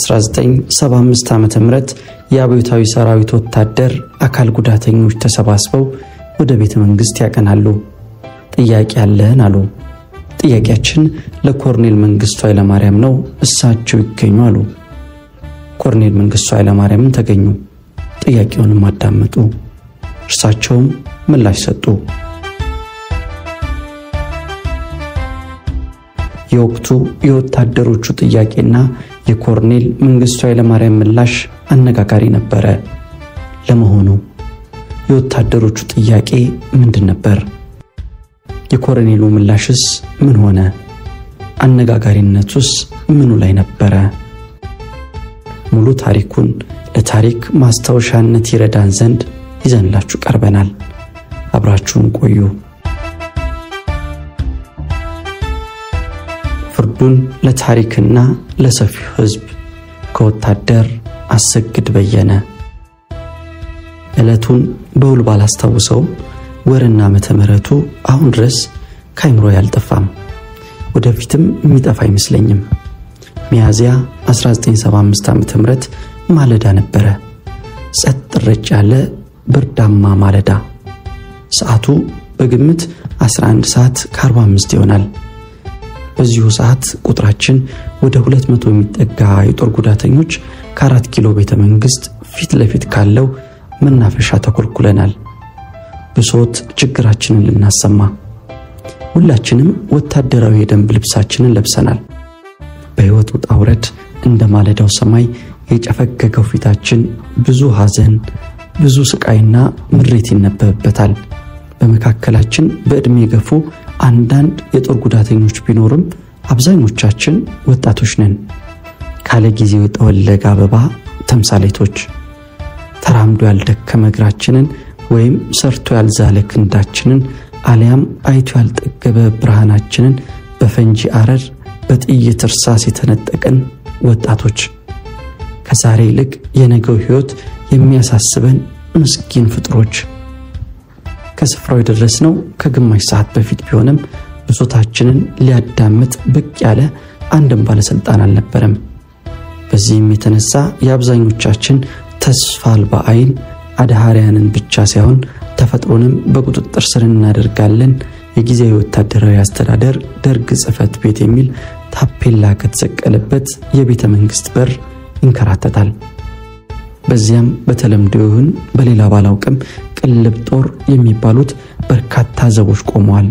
በ1975 ዓመተ ምህረት የአብዮታዊ ሰራዊት ወታደር አካል ጉዳተኞች ተሰባስበው ወደ ቤተ መንግስት ያቀናሉ። ጥያቄ አለን አሉ። ጥያቄያችን ለኮርኔል መንግስቱ ኃይለማርያም ነው፣ እሳቸው ይገኙ አሉ። ኮርኔል መንግስቱ ኃይለማርያም ተገኙ። ጥያቄውንም አዳመጡ። እርሳቸውም ምላሽ ሰጡ። የወቅቱ የወታደሮቹ ጥያቄና የኮርኔል መንግስቱ ኃይለማርያም ምላሽ አነጋጋሪ ነበረ። ለመሆኑ የወታደሮቹ ጥያቄ ምንድን ነበር? የኮርኔሉ ምላሽስ ምን ሆነ? አነጋጋሪነቱስ ምኑ ላይ ነበረ? ሙሉ ታሪኩን ለታሪክ ማስታወሻነት ይረዳን ዘንድ ይዘንላችሁ ቀርበናል። አብራችሁን ቆዩ። ፍርዱን ለታሪክና ለሰፊው ህዝብ ከወታደር አሰግድ በየነ። ዕለቱን በውል ባላስታውሰው ወርና ዓመተ ምህረቱ አሁን ድረስ ካይምሮ ያልጠፋም፣ ወደፊትም የሚጠፋ አይመስለኝም። ሚያዝያ 1975 ዓመተ ምህረት ማለዳ ነበረ። ጸጥ ረጭ ያለ ብርዳማ ማለዳ። ሰዓቱ በግምት 11 ሰዓት ከ45 ይሆናል። በዚሁ ሰዓት ቁጥራችን ወደ 200 የሚጠጋ የጦር ጉዳተኞች ከ4 ኪሎ ቤተ መንግስት ፊት ለፊት ካለው መናፈሻ ተኮልኩለናል። ብሶት ችግራችንን ልናሰማ ሁላችንም ወታደራዊ የደንብ ልብሳችንን ለብሰናል። በህይወት ውጣ ውረድ እንደ ማለዳው ሰማይ የጨፈገገው ፊታችን ብዙ ሐዘን፣ ብዙ ስቃይና ምሬት ይነበብበታል። በመካከላችን በእድሜ የገፉ አንዳንድ የጦር ጉዳተኞች ቢኖርም አብዛኞቻችን ወጣቶች ነን። ካለ ጊዜው የጠወለገ አበባ ተምሳሌቶች። ተራምዶ ያልደከመ እግራችንን ወይም ሰርቶ ያልዛለ ክንዳችንን አሊያም አይቶ ያልጠገበ ብርሃናችንን በፈንጂ አረር በጥይት እርሳስ የተነጠቀን ወጣቶች። ከዛሬ ይልቅ የነገው ህይወት የሚያሳስበን ምስኪን ፍጥሮች። ከስፍራው የደረስነው ከግማሽ ሰዓት በፊት ቢሆንም ብሶታችንን ሊያዳምጥ ብቅ ያለ አንድም ባለስልጣን አልነበረም። በዚህም የተነሳ የአብዛኞቻችን ተስፋ አልባ አይን አድሃሪያንን ብቻ ሳይሆን ተፈጥሮንም በቁጥጥር ስር እናደርጋለን የጊዜያዊ ወታደራዊ አስተዳደር ደርግ ጽሕፈት ቤት የሚል ታፔላ ከተሰቀለበት የቤተ መንግስት በር ይንከራተታል። በዚያም በተለምዶ ይሁን በሌላ ባላውቅም ቅልብ ጦር የሚባሉት በርካታ ዘቦች ቆመዋል።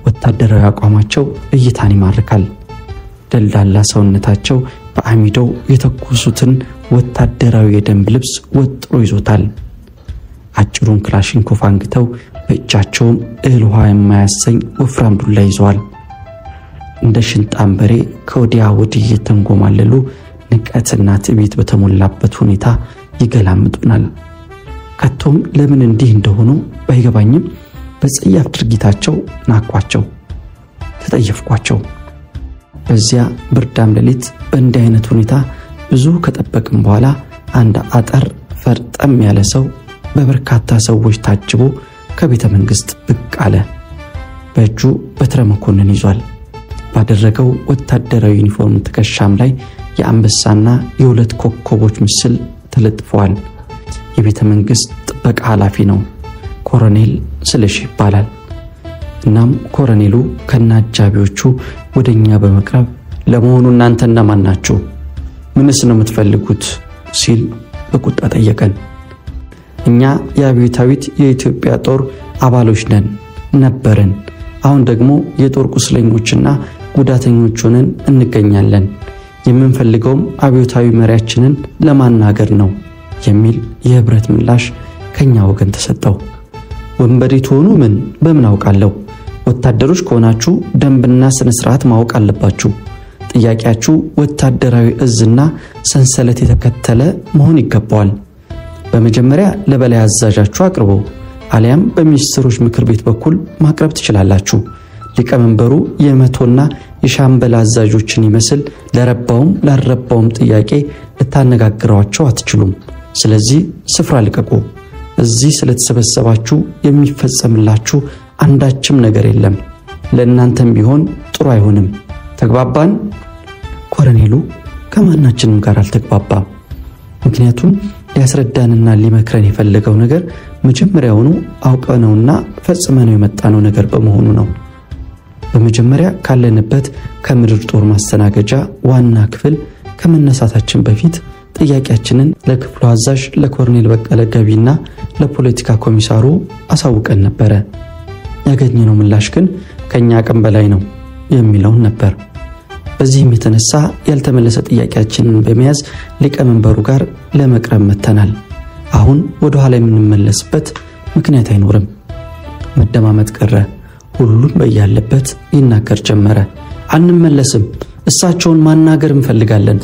ወታደራዊ አቋማቸው እይታን ይማርካል። ደልዳላ ሰውነታቸው በአሚዶው የተኮሱትን ወታደራዊ የደንብ ልብስ ወጥሮ ይዞታል። አጭሩን ክላሽንኮቭ አንግተው በእጃቸውም እህል ውሃ የማያሰኝ ወፍራም ዱላ ይዘዋል። እንደ ሽንጣን በሬ ከወዲያ ወዲህ የተንጎማለሉ ንቀትና ትዕቢት በተሞላበት ሁኔታ ይገላምጡናል። ከቶም ለምን እንዲህ እንደሆኑ ባይገባኝም በጸያፍ ድርጊታቸው ናኳቸው፣ ተጠየፍኳቸው። በዚያ ብርዳም ሌሊት በእንዲህ አይነት ሁኔታ ብዙ ከጠበቅን በኋላ አንድ አጠር ፈርጠም ያለ ሰው በበርካታ ሰዎች ታጅቦ ከቤተ መንግስት ብቅ አለ። በእጁ በትረ መኮንን ይዟል። ባደረገው ወታደራዊ ዩኒፎርም ትከሻም ላይ የአንበሳና የሁለት ኮከቦች ምስል ተለጥፈዋል። የቤተ መንግስት ጥበቃ ኃላፊ ነው። ኮሎኔል ስለሺ ይባላል። እናም ኮሎኔሉ ከናጃቢዎቹ ወደኛ በመቅረብ ለመሆኑ እናንተ እነማን ናችሁ? ምንስ ነው የምትፈልጉት? ሲል በቁጣ ጠየቀን። እኛ የአብዮታዊት የኢትዮጵያ ጦር አባሎች ነበርን። አሁን ደግሞ የጦር ቁስለኞችና ጉዳተኞች ሆነን እንገኛለን። የምንፈልገውም አብዮታዊ መሪያችንን ለማናገር ነው የሚል የህብረት ምላሽ ከኛ ወገን ተሰጠው። ወንበዴት ሆኑ ምን በምን አውቃለሁ? ወታደሮች ከሆናችሁ ደንብና ስነ ስርዓት ማወቅ አለባችሁ። ጥያቄያችሁ ወታደራዊ እዝና ሰንሰለት የተከተለ መሆን ይገባዋል። በመጀመሪያ ለበላይ አዛዣችሁ አቅርቡ፣ አሊያም በሚኒስትሮች ምክር ቤት በኩል ማቅረብ ትችላላችሁ። ሊቀመንበሩ የመቶና የሻምበል አዛዦችን ይመስል ለረባውም ላረባውም ጥያቄ ልታነጋግሯቸው አትችሉም። ስለዚህ ስፍራ ልቀቁ። እዚህ ስለተሰበሰባችሁ የሚፈጸምላችሁ አንዳችም ነገር የለም። ለእናንተም ቢሆን ጥሩ አይሆንም። ተግባባን? ኮሎኔሉ ከማናችንም ጋር አልተግባባም። ምክንያቱም ሊያስረዳንና ሊመክረን የፈለገው ነገር መጀመሪያውኑ አውቀነውና ፈጽመነው የመጣነው ነገር በመሆኑ ነው። በመጀመሪያ ካለንበት ከምድር ጦር ማስተናገጃ ዋና ክፍል ከመነሳታችን በፊት ጥያቄያችንን ለክፍሉ አዛዥ ለኮሎኔል በቀለ ገቢና ለፖለቲካ ኮሚሳሩ አሳውቀን ነበር። ያገኘነው ምላሽ ግን ከኛ አቅም በላይ ነው የሚለው ነበር። በዚህም የተነሳ ያልተመለሰ ጥያቄያችንን በመያዝ ሊቀመንበሩ ጋር ለመቅረብ መተናል። አሁን ወደ ኋላ የምንመለስበት ምክንያት አይኖርም። መደማመጥ ቀረ። ሁሉም በያለበት ይናገር ጀመረ። አንመለስም፣ እሳቸውን ማናገር እንፈልጋለን።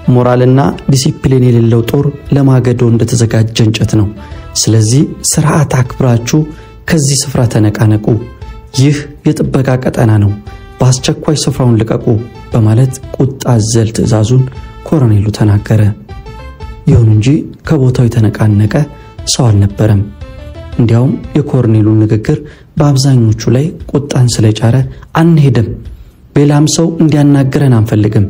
ሞራልና ዲሲፕሊን የሌለው ጦር ለማገዶ እንደተዘጋጀ እንጨት ነው። ስለዚህ ስርዓት አክብራችሁ ከዚህ ስፍራ ተነቃነቁ። ይህ የጥበቃ ቀጠና ነው። በአስቸኳይ ስፍራውን ልቀቁ በማለት ቁጣ አዘል ትዕዛዙን ኮሎኔሉ ተናገረ። ይሁን እንጂ ከቦታው የተነቃነቀ ሰው አልነበረም። እንዲያውም የኮሎኔሉ ንግግር በአብዛኞቹ ላይ ቁጣን ስለጫረ አንሄድም፣ ሌላም ሰው እንዲያናገረን አንፈልግም፣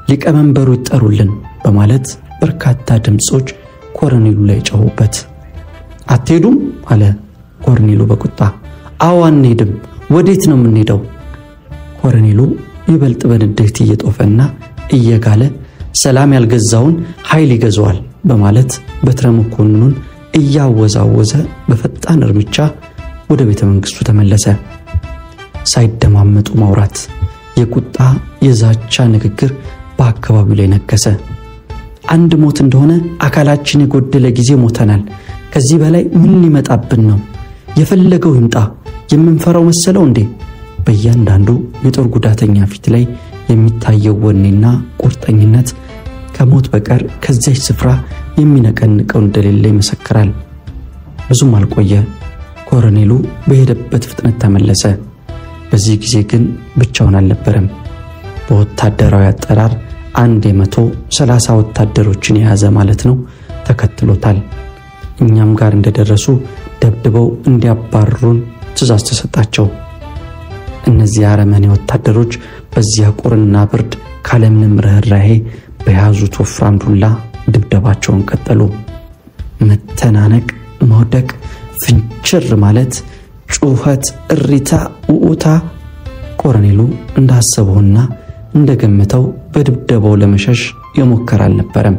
ሊቀመንበሩ ይጠሩልን በማለት በርካታ ድምጾች ኮሎኔሉ ላይ ጮሁበት። አትሄዱም አለ ኮሎኔሉ በቁጣ። አዎ አንሄድም። ወዴት ነው የምንሄደው? ኮሎኔሉ ይበልጥ በንዴት እየጦፈና እየጋለ ሰላም ያልገዛውን ኃይል ይገዛዋል በማለት በትረ መኮንኑን እያወዛወዘ በፈጣን እርምጃ ወደ ቤተ መንግስቱ ተመለሰ። ሳይደማመጡ ማውራት፣ የቁጣ የዛቻ ንግግር በአካባቢው ላይ ነገሰ። አንድ ሞት እንደሆነ አካላችን የጎደለ ጊዜ ሞተናል። ከዚህ በላይ ምን ሊመጣብን ነው? የፈለገው ይምጣ፣ የምንፈራው መሰለው እንዴ? በእያንዳንዱ የጦር ጉዳተኛ ፊት ላይ የሚታየው ወኔና ቁርጠኝነት ከሞት በቀር ከዚህ ስፍራ የሚነቀንቀው እንደሌለ ይመሰክራል። ብዙም አልቆየ። ኮሎኔሉ በሄደበት ፍጥነት ተመለሰ። በዚህ ጊዜ ግን ብቻውን አልነበረም። በወታደራዊ አጠራር 130 ወታደሮችን የያዘ ማለት ነው ተከትሎታል። እኛም ጋር እንደደረሱ ደብድበው እንዲያባርሩን ትዕዛዝ ተሰጣቸው። እነዚህ አረመኔ ወታደሮች በዚያ ቁርና ብርድ ካለምንም ርህራሄ በያዙት ወፍራም ዱላ ድብደባቸውን ቀጠሉ። መተናነቅ፣ መውደቅ፣ ፍንችር ማለት፣ ጩኸት፣ እሪታ፣ ውኡታ። ኮሎኔሉ እንዳሰበውና እንደገመተው በድብደባው ለመሸሽ የሞከረ አልነበረም።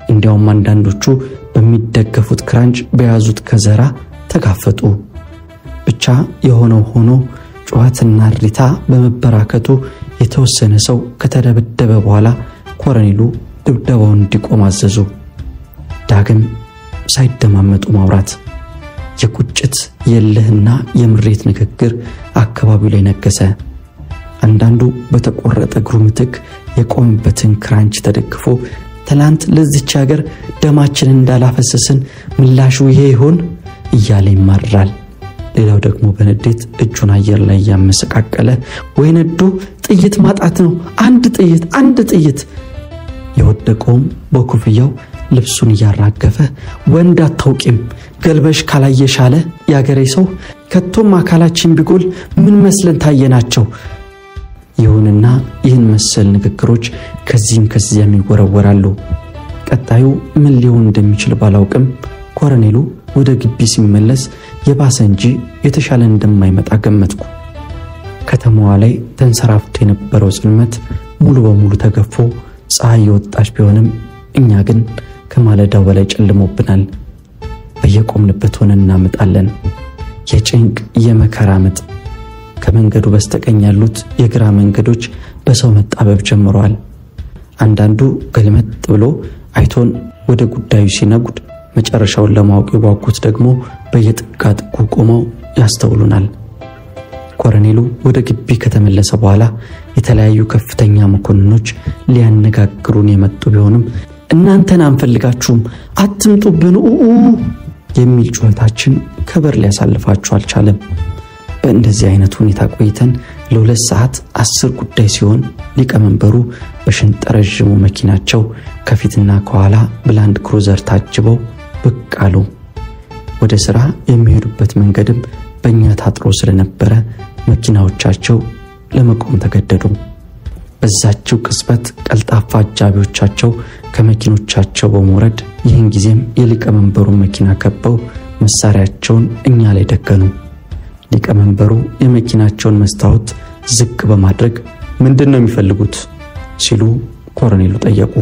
እንዲያውም አንዳንዶቹ በሚደገፉት ክራንች በያዙት ከዘራ ተጋፈጡ። ብቻ የሆነው ሆኖ ጩኸትና እሪታ በመበራከቱ የተወሰነ ሰው ከተደበደበ በኋላ ኮሎኔሉ ድብደባውን እንዲቆም አዘዙ። ዳግም ሳይደማመጡ ማውራት፣ የቁጭት የልህና የምሬት ንግግር አካባቢው ላይ ነገሰ። አንዳንዱ በተቆረጠ እግሩ ምትክ የቆመበትን ክራንች ተደግፎ ትላንት ለዚች ሀገር ደማችንን እንዳላፈሰስን ምላሹ ይሄ ይሆን እያለ ይማራል። ሌላው ደግሞ በንዴት እጁን አየር ላይ ያመሰቃቀለ ወይነዱ ጥይት ማጣት ነው፣ አንድ ጥይት። የወደቀውም በኩፍያው ልብሱን ያራገፈ ወንድ አታውቂም ገልበሽ ካላየሻለ ያገሬ ሰው ከቶም አካላችን ቢጎል ምን መስለን ታየናቸው። ይሁንና ይህን መሰል ንግግሮች ከዚህም ከዚያም ይወረወራሉ። ቀጣዩ ምን ሊሆን እንደሚችል ባላውቅም ኮሎኔሉ ወደ ግቢ ሲመለስ የባሰ እንጂ የተሻለ እንደማይመጣ ገመትኩ። ከተማዋ ላይ ተንሰራፍቶ የነበረው ጽልመት ሙሉ በሙሉ ተገፎ ፀሐይ የወጣች ቢሆንም እኛ ግን ከማለዳው በላይ ጨልሞብናል። በየቆምንበት ሆነን እናመጣለን። የጭንቅ የመከራ ምጥ። ከመንገዱ በስተቀኝ ያሉት የግራ መንገዶች በሰው መጣበብ ጀምረዋል። አንዳንዱ ገልመጥ ብሎ አይቶን ወደ ጉዳዩ ሲነጉድ፣ መጨረሻውን ለማወቅ የጓጉት ደግሞ በየጥጋጥጉ ቆመው ያስተውሉናል። ኮሎኔሉ ወደ ግቢ ከተመለሰ በኋላ የተለያዩ ከፍተኛ መኮንኖች ሊያነጋግሩን የመጡ ቢሆንም እናንተን አንፈልጋችሁም፣ አትምጡብን የሚል ጩኸታችን ከበር ሊያሳልፋቸው አልቻለም። በእንደዚህ አይነት ሁኔታ ቆይተን ለ2 ሰዓት 10 ጉዳይ ሲሆን ሊቀመንበሩ በሽንጠረዥሙ መኪናቸው ከፊትና ከኋላ ብላንድ ክሩዘር ታጅበው ብቅ አሉ። ወደ ስራ የሚሄዱበት መንገድም በእኛ ታጥሮ ስለነበረ መኪናዎቻቸው ለመቆም ተገደዱ። በዛችው ቅጽበት ቀልጣፋ አጃቢዎቻቸው ከመኪኖቻቸው በመውረድ ይህን ጊዜም የሊቀመንበሩን መኪና ከበው መሳሪያቸውን እኛ ላይ ደገኑ። ሊቀመንበሩ የመኪናቸውን መስታወት ዝቅ በማድረግ ምንድነው የሚፈልጉት ሲሉ ኮሎኔሉ ጠየቁ።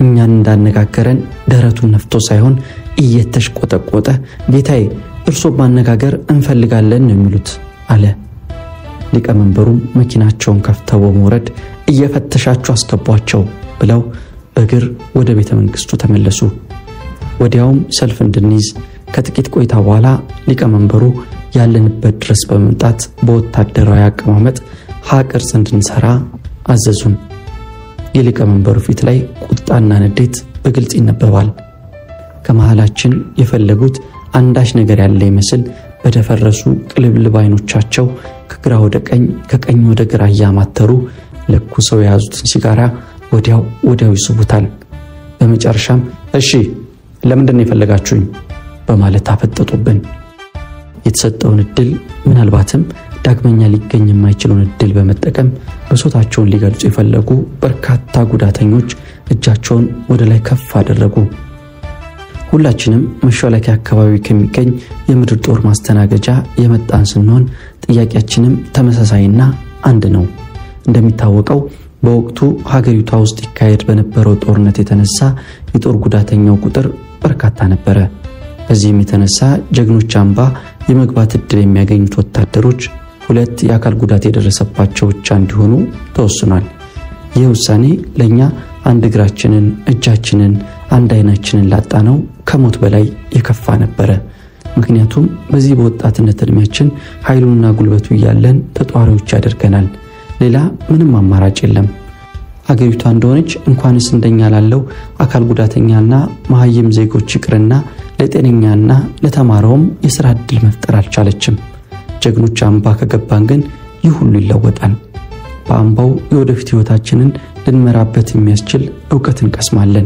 እኛን እንዳነጋገረን ደረቱን ነፍቶ ሳይሆን እየተሽቆጠቆጠ ጌታዬ እርሶ ማነጋገር እንፈልጋለን ነው የሚሉት አለ። ሊቀመንበሩም መኪናቸውን ከፍተው በመውረድ እየፈተሻችሁ አስገቧቸው ብለው በእግር ወደ ቤተ መንግስቱ ተመለሱ። ወዲያውም ሰልፍ እንድንይዝ ከጥቂት ቆይታ በኋላ ሊቀመንበሩ ያለንበት ድረስ በመምጣት በወታደራዊ አቀማመጥ ሀቅርጽ እንድንሰራ አዘዙን። የሊቀመንበሩ ፊት ላይ ቁጣና ንዴት በግልጽ ይነበባል። ከመሃላችን የፈለጉት አንዳች ነገር ያለ ይመስል በደፈረሱ ቅልብልብ አይኖቻቸው ከግራ ወደ ቀኝ ከቀኝ ወደ ግራ ያማተሩ ለኩሰው የያዙትን ሲጋራ ወዲያው ይስቡታል። በመጨረሻም እሺ ለምንድን ነው የፈለጋችሁኝ በማለት አፈጠጡብን። የተሰጠውን እድል ምናልባትም ዳግመኛ ሊገኝ የማይችለውን እድል በመጠቀም በሶታቸውን ሊገልጹ የፈለጉ በርካታ ጉዳተኞች እጃቸውን ወደ ላይ ከፍ አደረጉ። ሁላችንም መሻለኪያ አካባቢ ከሚገኝ የምድር ጦር ማስተናገጃ የመጣን ስንሆን ጥያቄያችንም ተመሳሳይና አንድ ነው። እንደሚታወቀው በወቅቱ ሀገሪቷ ውስጥ ይካሄድ በነበረው ጦርነት የተነሳ የጦር ጉዳተኛው ቁጥር በርካታ ነበር። በዚህም የተነሳ ጀግኖች አምባ የመግባት እድል የሚያገኙት ወታደሮች 2 የአካል ጉዳት የደረሰባቸው ብቻ እንዲሆኑ ተወስኗል። ይህ ውሳኔ ለኛ አንድ እግራችንን እጃችንን አንድ አይናችንን ላጣነው ከሞት በላይ የከፋ ነበር። ምክንያቱም በዚህ በወጣትነት እድሜያችን ኃይሉና ጉልበቱ ያለን ተጧሪዎች ያደርገናል። ሌላ ምንም አማራጭ የለም። ሀገሪቷ እንደሆነች እንኳንስ እንደኛ ላለው አካል ጉዳተኛና መሃይም ዜጎች ይቅርና ለጤነኛና ለተማረውም የሥራ እድል መፍጠር አልቻለችም። ጀግኖች አምባ ከገባን ግን ይህ ሁሉ ይለወጣል። በአምባው የወደፊት ህይወታችንን ልንመራበት የሚያስችል ዕውቀት እንቀስማለን።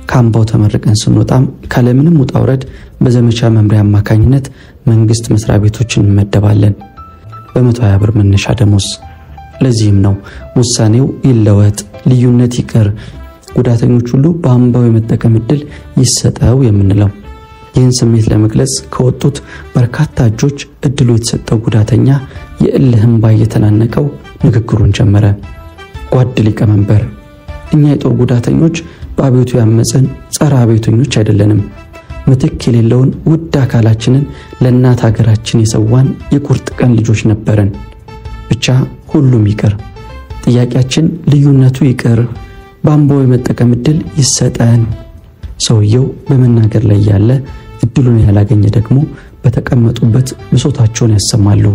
ከአምባው ተመርቀን ስንወጣም ካለምንም ውጣ ውረድ በዘመቻ መምሪያ አማካኝነት መንግስት መስሪያ ቤቶችን እንመደባለን በ120 ብር መነሻ ደሞዝ። ለዚህም ነው ውሳኔው ይለወጥ፣ ልዩነት ይቀር፣ ጉዳተኞች ሁሉ በአምባው የመጠቀም እድል ይሰጠው የምንለው። ይህን ስሜት ለመግለጽ ከወጡት በርካታ እጆች እድሉ የተሰጠው ጉዳተኛ የእልህም ባየተናነቀው ንግግሩን ጀመረ። ጓድ ሊቀመንበር፣ እኛ የጦር ጉዳተኞች በአብዮቱ ያመፀን ጸረ አብዮተኞች አይደለንም። ምትክ የሌለውን ውድ አካላችንን ለእናት ሀገራችን የሰዋን የቁርጥ ቀን ልጆች ነበረን። ብቻ ሁሉም ይቀር፣ ጥያቄያችን ልዩነቱ ይቀር፣ በአምባው የመጠቀም እድል ይሰጠን። ሰውየው በመናገር ላይ ያለ እድሉን ያላገኘ ደግሞ በተቀመጡበት ብሶታቸውን ያሰማሉ።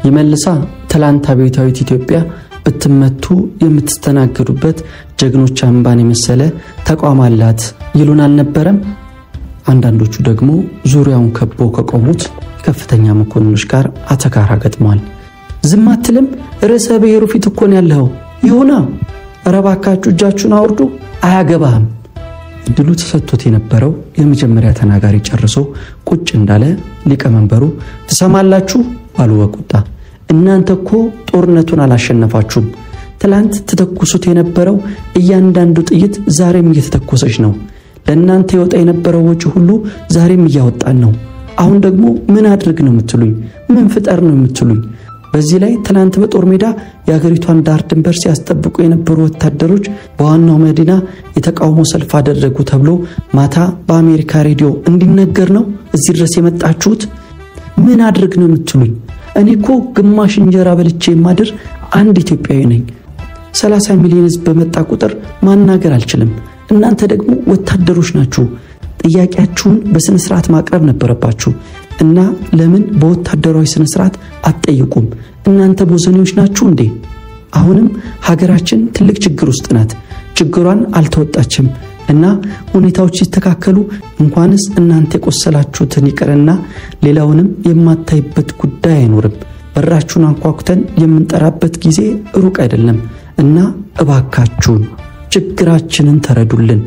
ይመልሳ ትላንት አብዮታዊት ኢትዮጵያ ብትመቱ የምትስተናገዱበት ጀግኖች አምባን የመሰለ ተቋም አላት ይሉን አልነበረም? አንዳንዶቹ ደግሞ ዙሪያውን ከበው ከቆሙት ከፍተኛ መኮንኖች ጋር አተካራ ገጥሟል። ዝም አትልም? ርዕሰ ብሔሩ ፊት እኮ ነው ያለው። ይሁና ረባካችሁ እጃችሁን አውርዱ፣ አያገባህም። እድሉ ተሰጥቶት የነበረው የመጀመሪያ ተናጋሪ ጨርሶ ቁጭ እንዳለ ሊቀመንበሩ ተሰማላችሁ አሉ በቁጣ። እናንተ እኮ ጦርነቱን አላሸነፋችሁም። ትላንት ተተኩሱት የነበረው እያንዳንዱ ጥይት ዛሬም እየተተኮሰች ነው። ለእናንተ ይወጣ የነበረው ወጪ ሁሉ ዛሬም እያወጣን ነው። አሁን ደግሞ ምን አድርግ ነው የምትሉኝ? ምን ፍጠር ነው የምትሉኝ? በዚህ ላይ ትላንት በጦር ሜዳ የሀገሪቷን ዳር ድንበር ሲያስጠብቁ የነበሩ ወታደሮች በዋናው መዲና የተቃውሞ ሰልፍ አደረጉ ተብሎ ማታ በአሜሪካ ሬዲዮ እንዲነገር ነው እዚህ ድረስ የመጣችሁት? ምን አድርግ ነው የምትሉኝ? እኔ እኮ ግማሽ እንጀራ በልቼ ማድር አንድ ኢትዮጵያዊ ነኝ። 30 ሚሊዮን ህዝብ በመጣ ቁጥር ማናገር አልችልም። እናንተ ደግሞ ወታደሮች ናችሁ። ጥያቄያችሁን በስነ ስርዓት ማቅረብ ነበረባችሁ እና ለምን በወታደራዊ ስነ ስርዓት አትጠይቁም? እናንተ ቦዘኔዎች ናችሁ እንዴ? አሁንም ሀገራችን ትልቅ ችግር ውስጥ ናት። ችግሯን አልተወጣችም እና ሁኔታዎች ሲስተካከሉ እንኳንስ እናንተ የቆሰላችሁትን ይቀርና ሌላውንም የማታይበት ጉዳይ አይኖርም። በራችሁን አንኳኩተን የምንጠራበት ጊዜ ሩቅ አይደለም እና እባካችሁን ችግራችንን ተረዱልን።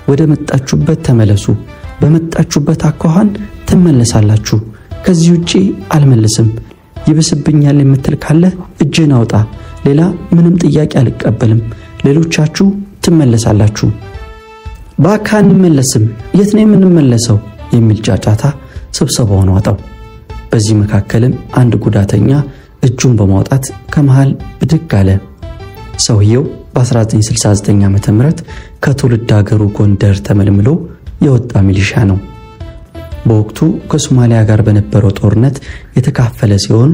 ወደ መጣችሁበት ተመለሱ። በመጣችሁበት አኳኋን ትመለሳላችሁ። ከዚህ ውጪ አልመለስም። ይብስብኛል የምትል ካለ እጅን አውጣ። ሌላ ምንም ጥያቄ አልቀበልም። ሌሎቻችሁ ትመለሳላችሁ። ባካን እንመለስም። የት ነው የምንመለሰው? የሚል ጫጫታ ስብሰባውን ዋጠው። በዚህ መካከልም አንድ ጉዳተኛ እጁን በማውጣት ከመሃል ብድግ አለ። ሰውየው በ1969 ዓመተ ምህረት ከትውልድ ሀገሩ ጎንደር ተመልምሎ የወጣ ሚሊሻ ነው። በወቅቱ ከሶማሊያ ጋር በነበረው ጦርነት የተካፈለ ሲሆን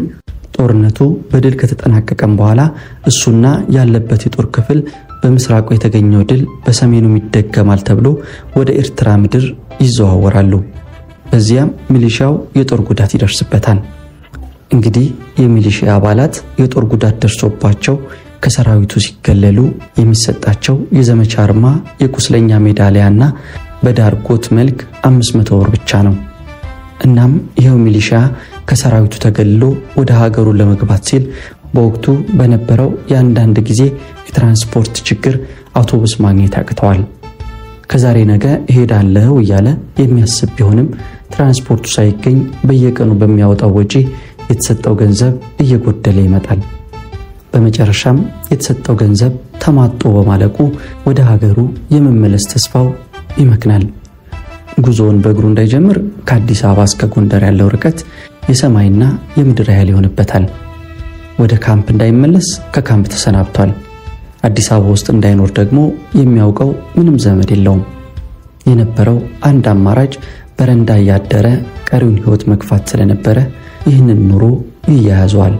ጦርነቱ በድል ከተጠናቀቀም በኋላ እሱና ያለበት የጦር ክፍል በምስራቁ የተገኘው ድል በሰሜኑ ይደገማል ተብሎ ወደ ኤርትራ ምድር ይዘዋወራሉ። በዚያም ሚሊሻው የጦር ጉዳት ይደርስበታል። እንግዲህ የሚሊሻ አባላት የጦር ጉዳት ደርሶባቸው ከሰራዊቱ ሲገለሉ የሚሰጣቸው የዘመቻ አርማ የቁስለኛ ሜዳሊያና በዳርጎት መልክ 500 ብር ብቻ ነው። እናም ይሄው ሚሊሻ ከሰራዊቱ ተገልሎ ወደ ሀገሩ ለመግባት ሲል በወቅቱ በነበረው የአንዳንድ ጊዜ የትራንስፖርት ችግር አውቶቡስ ማግኘት ያቅተዋል። ከዛሬ ነገ እሄዳለሁ እያለ የሚያስብ ቢሆንም ትራንስፖርቱ ሳይገኝ በየቀኑ በሚያወጣው ወጪ የተሰጠው ገንዘብ እየጎደለ ይመጣል። በመጨረሻም የተሰጠው ገንዘብ ተማጦ በማለቁ ወደ ሀገሩ የመመለስ ተስፋው ይመክናል። ጉዞውን በእግሩ እንዳይጀምር ከአዲስ አበባ እስከ ጎንደር ያለው ርቀት የሰማይና የምድር ያህል ይሆንበታል። ወደ ካምፕ እንዳይመለስ ከካምፕ ተሰናብቷል። አዲስ አበባ ውስጥ እንዳይኖር ደግሞ የሚያውቀው ምንም ዘመድ የለውም። የነበረው አንድ አማራጭ በረንዳ ያደረ ቀሪውን ህይወት መግፋት ስለነበረ ይህንን ኑሮ ይያያዘዋል።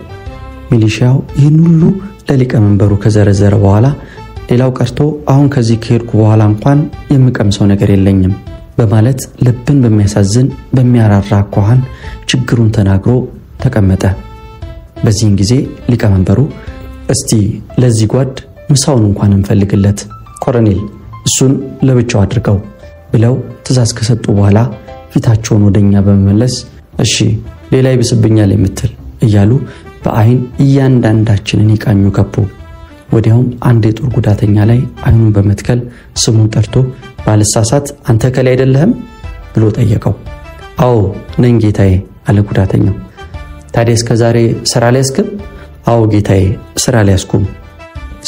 ሚሊሻው ይህን ሁሉ ለሊቀመንበሩ ከዘረዘረ በኋላ ሌላው ቀርቶ አሁን ከዚህ ከሄድኩ በኋላ እንኳን የምቀምሰው ነገር የለኝም በማለት ልብን በሚያሳዝን በሚያራራ አኳኋን ችግሩን ተናግሮ ተቀመጠ። በዚህን ጊዜ ሊቀመንበሩ እስቲ ለዚህ ጓድ ምሳውን እንኳን እንፈልግለት ኮሎኔል፣ እሱን ለብቻው አድርገው ብለው ትዕዛዝ ከሰጡ በኋላ ፊታቸውን ወደኛ በመመለስ እሺ ሌላ ይብስብኛል የምትል እያሉ በአይን እያንዳንዳችንን ይቃኙ ከቡ። ወዲያውም አንድ የጦር ጉዳተኛ ላይ አይኑን በመትከል ስሙን ጠርቶ ባልሳሳት አንተ ከላይ አይደለህም ብሎ ጠየቀው። አዎ ነኝ ጌታዬ አለ ጉዳተኛው። ታዲያ እስከዛሬ ስራ ላይ ያስከም? አዎ ጌታዬ ስራ ላይ ያስኩም።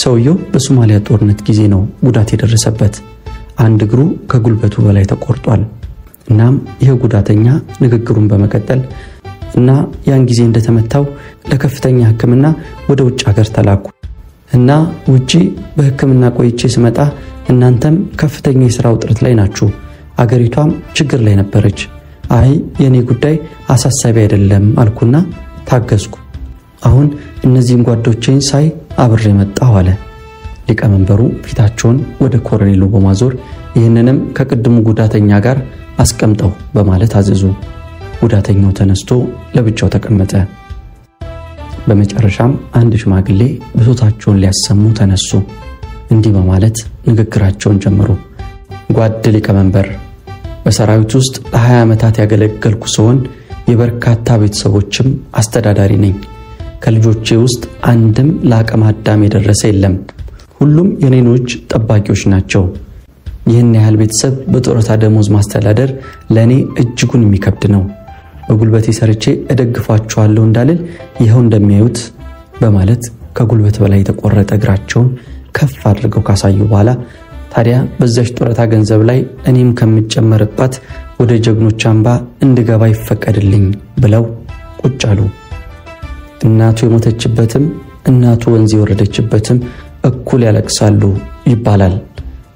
ሰውየው በሶማሊያ ጦርነት ጊዜ ነው ጉዳት የደረሰበት። አንድ እግሩ ከጉልበቱ በላይ ተቆርጧል። እናም ይሄ ጉዳተኛ ንግግሩን በመቀጠል እና ያን ጊዜ እንደተመታው ለከፍተኛ ሕክምና ወደ ውጭ ሀገር ተላኩ እና ውጪ በሕክምና ቆይቼ ስመጣ እናንተም ከፍተኛ የሥራ ውጥረት ላይ ናችሁ፣ አገሪቷም ችግር ላይ ነበረች። አይ የኔ ጉዳይ አሳሳቢ አይደለም አልኩና ታገስኩ። አሁን እነዚህን ጓዶቼን ሳይ አብሬ መጣሁ አለ። ሊቀመንበሩ ፊታቸውን ወደ ኮሎኔሉ በማዞር ይህንንም ከቅድሙ ጉዳተኛ ጋር አስቀምጠው በማለት አዘዙ። ጉዳተኛው ተነስቶ ለብቻው ተቀመጠ። በመጨረሻም አንድ ሽማግሌ ብሶታቸውን ሊያሰሙ ተነሱ። እንዲህ በማለት ንግግራቸውን ጀመሩ። ጓድ ሊቀመንበር፣ በሰራዊት ውስጥ ለ20 ዓመታት ያገለገልኩ ሲሆን የበርካታ ቤተሰቦችም አስተዳዳሪ ነኝ። ከልጆቼ ውስጥ አንድም ለአቅመ አዳም የደረሰ የለም። ሁሉም የኔኖች ጠባቂዎች ናቸው። ይህን ያህል ቤተሰብ በጡረታ ደሞዝ ማስተዳደር ለኔ እጅጉን የሚከብድ ነው። በጉልበቴ ሰርቼ እደግፋቸዋለሁ እንዳልል ይሄው እንደሚያዩት በማለት ከጉልበት በላይ የተቆረጠ እግራቸውን ከፍ አድርገው ካሳዩ በኋላ ታዲያ በዛች ጡረታ ገንዘብ ላይ እኔም ከምጨመርባት ወደ ጀግኖች አምባ እንድገባ ይፈቀድልኝ ብለው ቁጭ አሉ። እናቱ የሞተችበትም እናቱ ወንዝ የወረደችበትም እኩል ያለቅሳሉ ይባላል።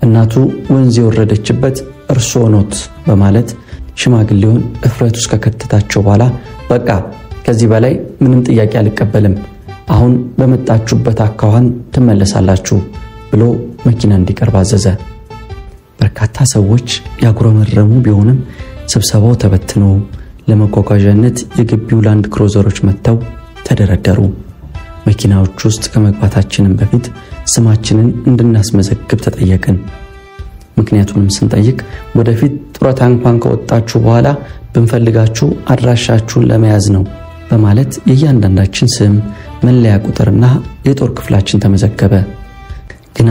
እናቱ ወንዝ የወረደችበት እርሶ ኖት በማለት ሽማግሌውን እፍረት ውስጥ ከከተታቸው በኋላ በቃ ከዚህ በላይ ምንም ጥያቄ አልቀበልም፣ አሁን በመጣችሁበት አካዋን ትመለሳላችሁ ብሎ መኪና እንዲቀርብ አዘዘ። በርካታ ሰዎች ያጉረመረሙ ቢሆንም ስብሰባው ተበትኖ ለመጓጓዣነት የግቢው ላንድ ክሩዘሮች መጥተው ተደረደሩ። መኪናዎች ውስጥ ከመግባታችንን በፊት ስማችንን እንድናስመዘግብ ተጠየቅን። ምክንያቱንም ስንጠይቅ ወደፊት ጡረታ እንኳን ከወጣችሁ በኋላ ብንፈልጋችሁ አድራሻችሁን ለመያዝ ነው በማለት የእያንዳንዳችን ስም፣ መለያ ቁጥርና የጦር ክፍላችን ተመዘገበ። ግና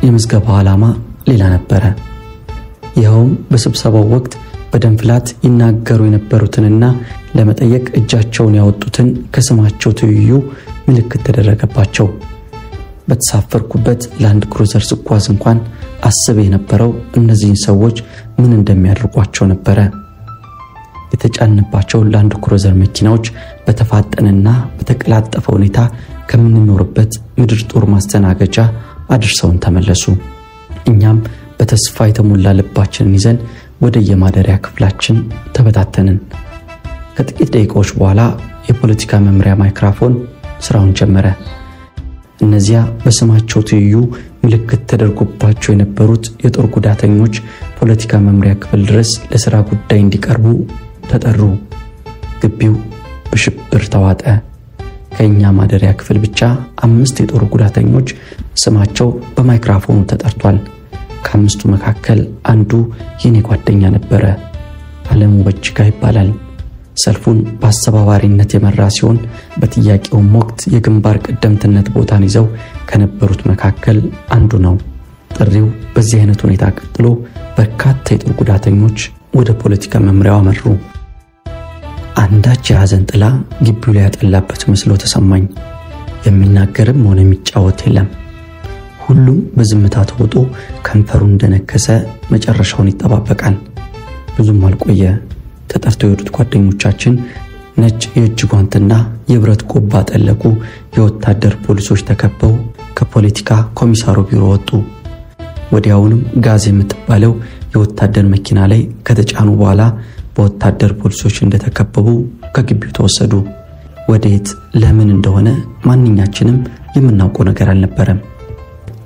የምዝገባው ዓላማ ሌላ ነበረ። ይኸውም በስብሰባው ወቅት በደንፍላት ይናገሩ የነበሩትንና ለመጠየቅ እጃቸውን ያወጡትን ከስማቸው ትይዩ ምልክት ተደረገባቸው። በተሳፈርኩበት ላንድ ክሩዘር ስጓዝ እንኳን አስብ የነበረው እነዚህን ሰዎች ምን እንደሚያደርጓቸው ነበረ። የተጫነባቸው ላንድ ክሩዘር መኪናዎች በተፋጠነና በተቀላጠፈ ሁኔታ ከምንኖርበት ምድር ጦር ማስተናገጃ አድርሰውን ተመለሱ። እኛም በተስፋ የተሞላ ልባችንን ይዘን ወደ የማደሪያ ክፍላችን ተበታተንን። ከጥቂት ደቂቃዎች በኋላ የፖለቲካ መምሪያ ማይክሮፎን ስራውን ጀመረ። እነዚያ በስማቸው ትይዩ ምልክት ተደርጎባቸው የነበሩት የጦር ጉዳተኞች ፖለቲካ መምሪያ ክፍል ድረስ ለሥራ ጉዳይ እንዲቀርቡ ተጠሩ። ግቢው በሽብር ተዋጠ። ከኛ ማደሪያ ክፍል ብቻ 5 የጦር ጉዳተኞች ስማቸው በማይክሮፎኑ ተጠርቷል። ከአምስቱ መካከል አንዱ የኔ ጓደኛ ነበረ። አለሙ በጅጋ ይባላል። ሰልፉን በአስተባባሪነት የመራ ሲሆን በጥያቄውም ወቅት የግንባር ቀደምትነት ቦታን ይዘው ከነበሩት መካከል አንዱ ነው። ጥሪው በዚህ አይነት ሁኔታ ቀጥሎ በርካታ የጦር ጉዳተኞች ወደ ፖለቲካ መምሪያው አመሩ። አንዳች የሐዘን ጥላ ግቢው ላይ ያጠላበት መስሎ ተሰማኝ። የሚናገርም ሆነ የሚጫወት የለም። ሁሉም በዝምታ ተውጦ ከንፈሩን እንደነከሰ መጨረሻውን ይጠባበቃል። ብዙም አልቆየ። ተጠርተው የወጡት ጓደኞቻችን ነጭ የእጅ ጓንትና የብረት ቆባ ጠለቁ የወታደር ፖሊሶች ተከበው ከፖለቲካ ኮሚሳሩ ቢሮ ወጡ። ወዲያውንም ጋዝ የምትባለው የወታደር መኪና ላይ ከተጫኑ በኋላ በወታደር ፖሊሶች እንደተከበቡ ከግቢው ተወሰዱ። ወዴት ለምን እንደሆነ ማንኛችንም የምናውቀው ነገር አልነበረም።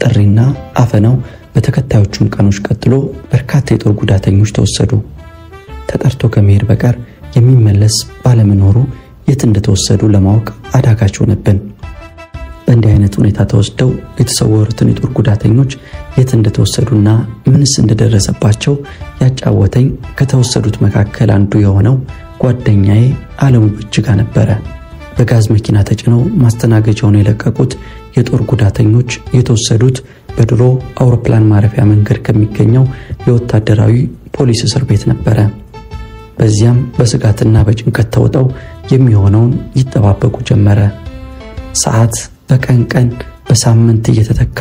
ጥሪና አፈናው በተከታዮቹም ቀኖች ቀጥሎ በርካታ የጦር ጉዳተኞች ተወሰዱ። ተጠርቶ ከመሄድ በቀር የሚመለስ ባለመኖሩ የት እንደተወሰዱ ለማወቅ አዳጋች ሆነብን። በእንዲህ አይነት ሁኔታ ተወስደው የተሰወሩትን የጦር ጉዳተኞች የት እንደተወሰዱና ምንስ እንደደረሰባቸው ያጫወተኝ ከተወሰዱት መካከል አንዱ የሆነው ጓደኛዬ አለሙ በጅጋ ነበረ። በጋዝ መኪና ተጭነው ማስተናገጃውን የለቀቁት የጦር ጉዳተኞች የተወሰዱት በድሮ አውሮፕላን ማረፊያ መንገድ ከሚገኘው የወታደራዊ ፖሊስ እስር ቤት ነበረ። በዚያም በስጋትና በጭንቀት ተውጠው የሚሆነውን ይጠባበቁ ጀመረ። ሰዓት በቀን ቀን በሳምንት እየተተካ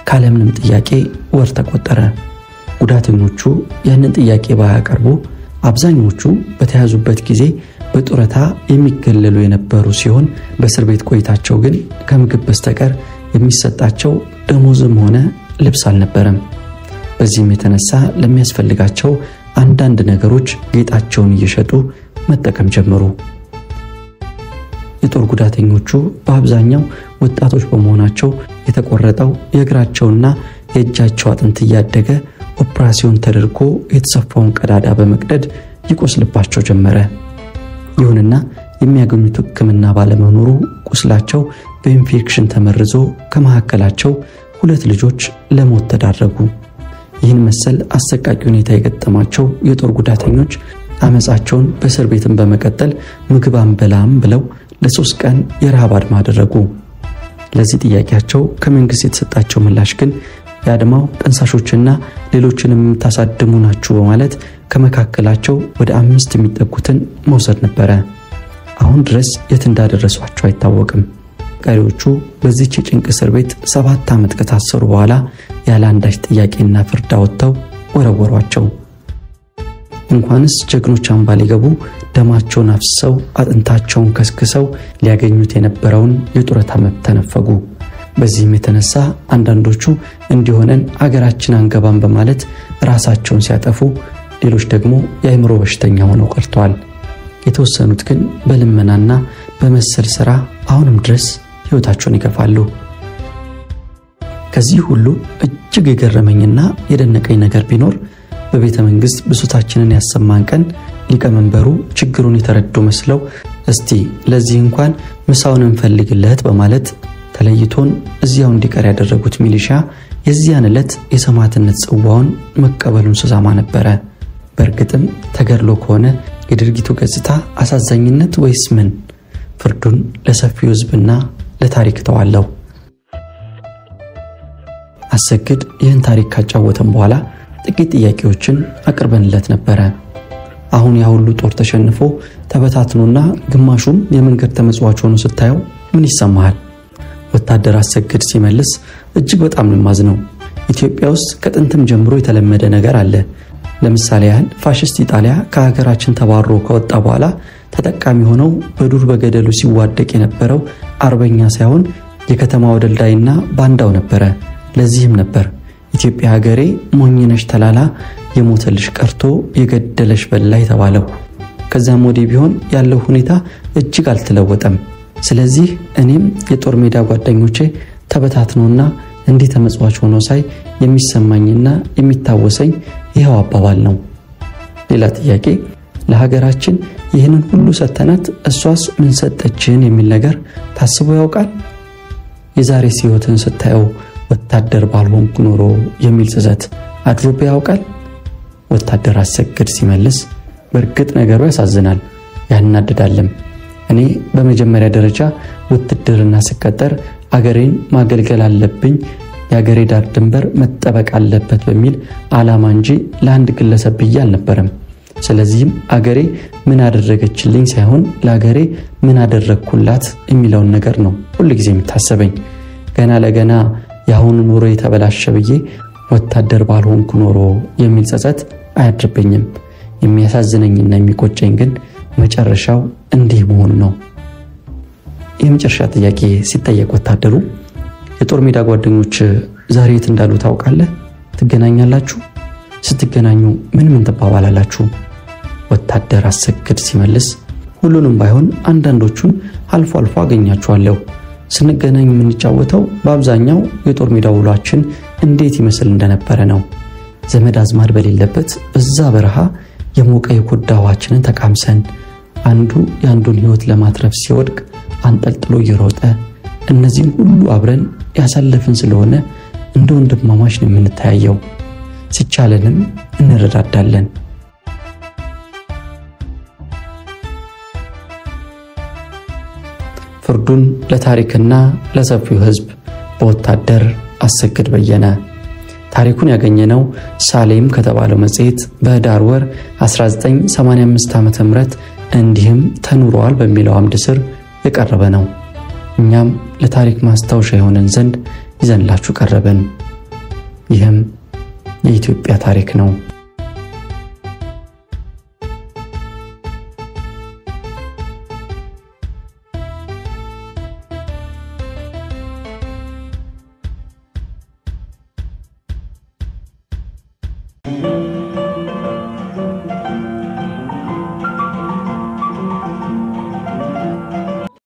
ካለምንም ጥያቄ ወር ተቆጠረ። ጉዳተኞቹ ያንን ጥያቄ ባያቀርቡ አብዛኞቹ በተያዙበት ጊዜ በጡረታ የሚገለሉ የነበሩ ሲሆን በእስር ቤት ቆይታቸው ግን ከምግብ በስተቀር የሚሰጣቸው ደሞዝም ሆነ ልብስ አልነበረም። በዚህም የተነሳ ለሚያስፈልጋቸው አንዳንድ ነገሮች ጌጣቸውን እየሸጡ መጠቀም ጀመሩ። የጦር ጉዳተኞቹ በአብዛኛው ወጣቶች በመሆናቸው የተቆረጠው የእግራቸውና የእጃቸው አጥንት እያደገ ኦፕራሲዮን ተደርጎ የተሰፋውን ቀዳዳ በመቅደድ ይቆስልባቸው ጀመረ። ይሁንና የሚያገኙት ሕክምና ባለመኖሩ ቁስላቸው በኢንፌክሽን ተመርዞ ከመካከላቸው 2 ልጆች ለሞት ተዳረጉ። ይህን መሰል አሰቃቂ ሁኔታ የገጠማቸው የጦር ጉዳተኞች አመጻቸውን በእስር ቤትን በመቀጠል ምግብ አንበላም ብለው ለ3 ቀን የረሃብ አድማ አደረጉ። ለዚህ ጥያቄያቸው ከመንግስት የተሰጣቸው ምላሽ ግን የአድማው ጠንሳሾችና ሌሎችንም ታሳድሙ ናችሁ በማለት ከመካከላቸው ወደ 5 የሚጠጉትን መውሰድ ነበረ። አሁን ድረስ የት እንዳደረሷቸው አይታወቅም። ቀሪዎቹ በዚህ የጭንቅ እስር ቤት 7 ዓመት ከታሰሩ በኋላ ያለ አንዳች ጥያቄና ፍርድ አወጥተው ወረወሯቸው። እንኳንስ ጀግኖች አምባ ሊገቡ ደማቸውን አፍሰው አጥንታቸውን ከስክሰው ሊያገኙት የነበረውን የጡረታ መብት ተነፈጉ። በዚህም የተነሳ አንዳንዶቹ እንዲሆነን አገራችን አንገባም በማለት ራሳቸውን ሲያጠፉ፣ ሌሎች ደግሞ የአእምሮ በሽተኛ ሆነው ቀርተዋል። የተወሰኑት ግን በልመናና በመሰል ሥራ አሁንም ድረስ ሕይወታቸውን ይገፋሉ። ከዚህ ሁሉ እጅግ የገረመኝና የደነቀኝ ነገር ቢኖር በቤተ መንግስት ብሶታችንን ያሰማን ቀን ሊቀመንበሩ ችግሩን የተረዱ መስለው እስቲ ለዚህ እንኳን ምሳውን እንፈልግለት በማለት ተለይቶን እዚያው እንዲቀር ያደረጉት ሚሊሻ የዚያን ዕለት የሰማዕትነት ጽዋውን መቀበሉን ሰዛማ ነበረ። በእርግጥም ተገድሎ ከሆነ የድርጊቱ ገጽታ አሳዛኝነት ወይስ ምን? ፍርዱን ለሰፊው ሕዝብና ለታሪክ ተዋለው። አሰግድ ይህን ታሪክ ካጫወተን በኋላ ጥቂት ጥያቄዎችን አቅርበንለት ነበር። አሁን ያ ሁሉ ጦር ተሸንፎ ተበታትኖና ግማሹም የመንገድ ተመጽዋች ሆኖ ስታየው ምን ይሰማሃል? ወታደር አሰግድ ሲመልስ እጅግ በጣም ልማዝነው። ኢትዮጵያ ውስጥ ከጥንትም ጀምሮ የተለመደ ነገር አለ። ለምሳሌ ያህል ፋሽስት ኢጣሊያ ከሀገራችን ተባሮ ከወጣ በኋላ ተጠቃሚ ሆነው በዱር በገደሉ ሲዋደቅ የነበረው አርበኛ ሳይሆን የከተማው ደልዳይና ባንዳው ነበር። ለዚህም ነበር ኢትዮጵያ ሀገሬ ሞኝነሽ ተላላ የሞተልሽ ቀርቶ የገደለሽ በላይ ተባለው። ከዛም ወዲህ ቢሆን ያለው ሁኔታ እጅግ አልተለወጠም። ስለዚህ እኔም የጦር ሜዳ ጓደኞቼ ተበታትነውና እንዲህ ተመጽዋች ሆኖ ሳይ የሚሰማኝና የሚታወሰኝ ይሄው አባባል ነው። ሌላ ጥያቄ፣ ለሀገራችን ይህንን ሁሉ ሰተናት እሷስ ምን ሰጠችን የሚል ነገር ታስቦ ያውቃል? የዛሬ ሕይወትን ስታየው ወታደር ባልሆንኩ ኖሮ የሚል ጸጸት አድሮብ ያውቃል? ወታደር አሰግድ ሲመልስ በርግጥ ነገሩ ያሳዝናል፣ ያናድዳልም። እኔ በመጀመሪያ ደረጃ ውትድርና ስቀጠር አገሬን ማገልገል አለብኝ፣ የአገሬ ዳር ድንበር መጠበቅ አለበት በሚል ዓላማ እንጂ ለአንድ ግለሰብ ብዬ አልነበረም። ስለዚህም አገሬ ምን አደረገችልኝ ሳይሆን ለአገሬ ምን አደረግኩላት የሚለውን ነገር ነው ሁሉ ጊዜ የሚታሰበኝ። ገና ለገና ያሁኑ ኑሮ የተበላሸ ብዬ ወታደር ባልሆንኩ ኖሮ የሚል ጸጸት አያድርብኝም። የሚያሳዝነኝና የሚቆጨኝ ግን መጨረሻው እንዲህ መሆኑ ነው። የመጨረሻ ጥያቄ ሲጠየቅ ወታደሩ የጦር ሜዳ ጓደኞች ዛሬ የት እንዳሉ ታውቃለህ? ትገናኛላችሁ? ስትገናኙ ምን ተባባላላችሁ? ወታደር አሰግድ ሲመልስ ሁሉንም ባይሆን አንዳንዶቹን አልፎ አልፎ አገኛቸዋለሁ። ስንገናኝ የምንጫወተው በአብዛኛው የጦር ሜዳ ውሏችን እንዴት ይመስል እንደነበረ ነው። ዘመድ አዝማድ በሌለበት በዛ በረሃ የሞቀ የኮዳ ውሃችንን ተቃምሰን አንዱ የአንዱን ሕይወት ለማትረፍ ሲወድቅ አንጠልጥሎ እየሮጠ እነዚህን ሁሉ አብረን ያሳለፍን ስለሆነ እንደ ወንድማማች ነው የምንተያየው። ሲቻለንም እንረዳዳለን። ፍርዱን ለታሪክና ለሰፊው ሕዝብ በወታደር አሰግድ በየነ። ታሪኩን ያገኘነው ሳሌም ከተባለው መጽሔት በህዳር ወር 1985 ዓ.ም እንዲህም ተኑሯል በሚለው አምድ ስር የቀረበ ነው። እኛም ለታሪክ ማስታወሻ የሆነን ዘንድ ይዘንላችሁ ቀረበን። ይህም የኢትዮጵያ ታሪክ ነው።